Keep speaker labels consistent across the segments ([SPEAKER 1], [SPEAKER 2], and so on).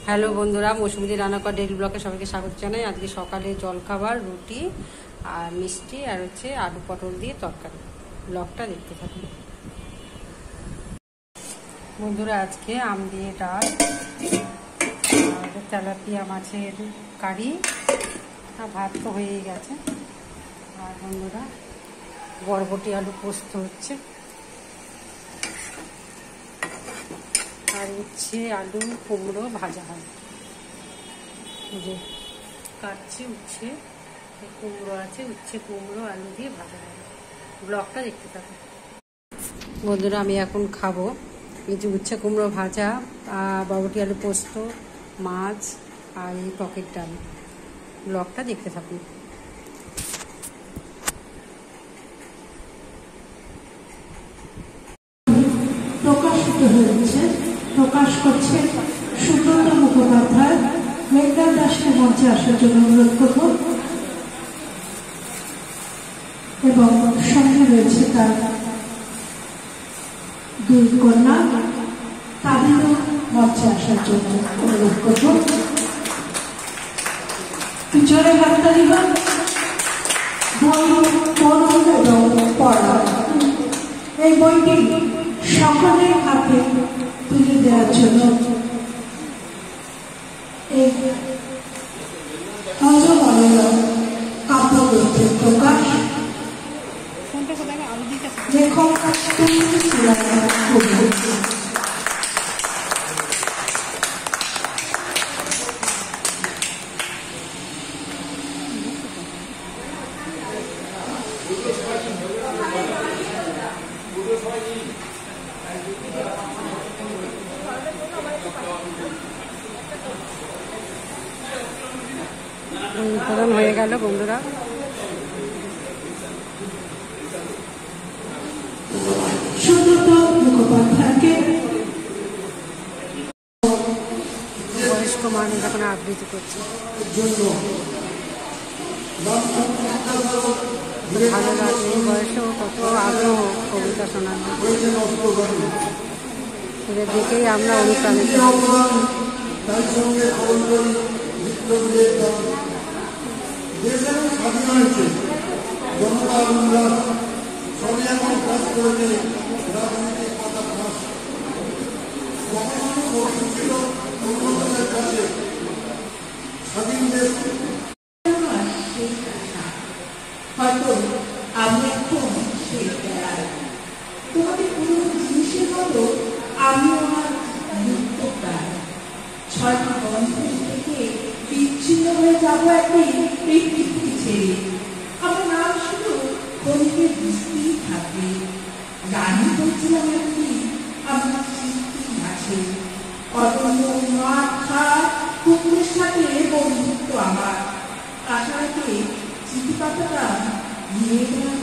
[SPEAKER 1] Hello বন্ধুরা, মৌসুমী রান্নাঘর daily ব্লগে সবাইকে স্বাগত জানাই। আজকে সকালে জলখাবার রুটি আর মিষ্টি আর হচ্ছে আলু পটল দিয়ে তরকারি। ব্লগটা দেখতে থাকুন বন্ধুরা। আজকে আম দিয়ে ডাল আর তেলাপিয়া মাছের কারি, ভাত তো হয়েই গেছে। আর বন্ধুরা বরবটি আলু পোস্ত হচ্ছে, আর উচ্ছে আলু কুমড়ো ভাজা হয়। যে কাটছি উচ্ছে, কুমড়ো আছে, উচ্ছে কুমড়ো আলু দিয়ে ভাজা হয়। ব্লগটা দেখতে থাকুন বন্ধুরা। আমি এখন খাবো এই যে উচ্ছে কুমড়ো ভাজা, বরবটি আলু পোস্ত, মাছ আর এই টকের ডাল। ব্লগটা দেখতে থাকুন।
[SPEAKER 2] প্রকাশ করছে সুব্রত মুখোপাধ্যায়। মেঘনাথ দাসকে মঞ্চে আসার জন্য অনুরোধ করব, এবং সঙ্গে রয়েছে তার দুই কন্যা, তাদেরও মঞ্চে আসার জন্য অনুরোধ করব। জোরে হাততালি দিবেন। পড়া এই বইটি সকলের হাতে তুলে দেওয়ার জন্য এই কাব্যগ্রন্থের প্রকাশ লেখক
[SPEAKER 1] প্রদান হয়ে গেল বন্ধুরা।
[SPEAKER 2] সুব্রত মুখোপাধ্যায়কে
[SPEAKER 1] বয়স্ক মানুষ এখন আবৃত্তি করছে। ভালো লাগে, এই বয়সেও কত আগ্রহ কবিতা শোনার, সেটা দেখেই আমরা অনুপ্রাণিত।
[SPEAKER 3] তার সঙ্গে দেশের স্বাধীন হয়েছে, জনতা উল্লাস সবই এখন কাজ করেছে রাজনৈতিক কথা ফাঁস। কখনো কঠিন ছিল অন্যদের কাছে স্বাধীন দেশ।
[SPEAKER 2] হয়তো আমি এখন সেই খেলায় তোমাদের কোনো জিনিসের মতো আমি আমার মুক্ত প্রায় 6টি বন্ধন থেকে বিচ্ছিন্ন হয়ে যাবো একদিন এই পৃথিবী ছেড়ে। আমার নাম শুধু গণিতে বুঝতেই থাকবে। রানী বলছিলাম একদিন আমার স্মৃতি আছে, অদম্য মাঠ খাট কুকুরের সাথে বন্ধুত্ব আমার। কাটাতে চিঠি পাতাটা নিয়ে গেলাম।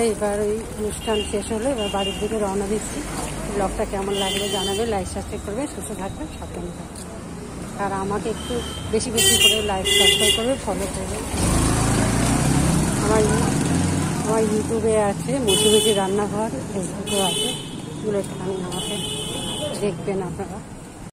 [SPEAKER 1] তারপরে এবার ওই অনুষ্ঠান শেষ হলো, এবার বাড়ির দিকে রওনা দিচ্ছি। ব্লগটা কেমন লাগলো জানাবে, লাইক সাবস্ক্রাইব করবে, সুস্থ থাকবে, সাবধানে থাকবে। আর আমাকে একটু বেশি বেশি করে লাইক সাবস্ক্রাইব করবে, ফলো করবে। আমার ইউটিউবে আছে মুচি রান্নাঘর, ফেসবুকেও আছে, এগুলো একটুখানি আমাকে দেখবেন আপনারা।